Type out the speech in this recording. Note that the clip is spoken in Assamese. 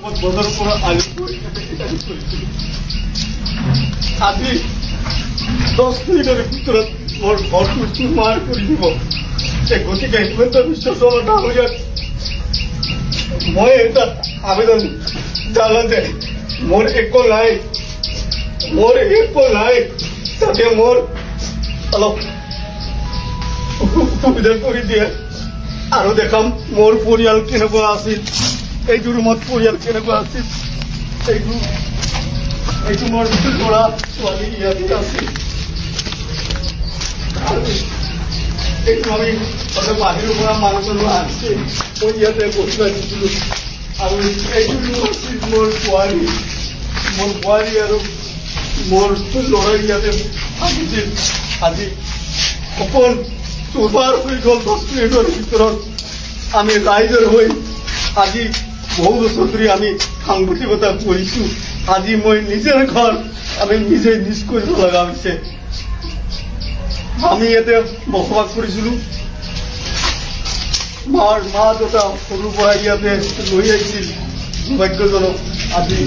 বদল পৰা আনি আজি 10 মিনিটৰ ভিতৰত মোৰ ঘৰটো মাৰ কৰি দিব গতিকে হিমন্ত বিশ্ব শৰ্মা ডাঙৰীয়াক মই এটা আবেদন জানান যে মোৰ একো নাই তাতে মোৰ অলপ সুবিধা কৰি দিয়ে আৰু দেখাম মোৰ পৰিয়াল কেনেকুৱা আছিল এইটো ৰুমত পৰিয়াল কেনেকুৱা আছিল এইটো মোৰ ল'ৰা ছোৱালী ইয়াতে আছিল এইটো আমি বাহিৰৰ পৰা মানুহ আহিছে মই ইয়াতে বহিবা দিছিলোঁ আৰু এইটো আছিল মোৰ বোৱাৰী আৰু মোৰ ল'ৰা ইয়াতে আহিছিল আজি অকল দুবাৰ হৈ গ'ল 10 মিনিটৰ ভিতৰত আমি ৰাইজৰ হৈ আজি বহু বছৰ ধৰি আমি সাংবাদিকতা কৰিছোঁ আজি মই নিজৰ ঘৰ আমি নিজে নিজ কৰিব লগা হৈছে আমি ইয়াতে বসবাস কৰিছিলোঁ মা দেউতা সৰুৰ পৰা ইয়াতে লৈ আহিছিল দুৰ্ভাগ্যজনক আজি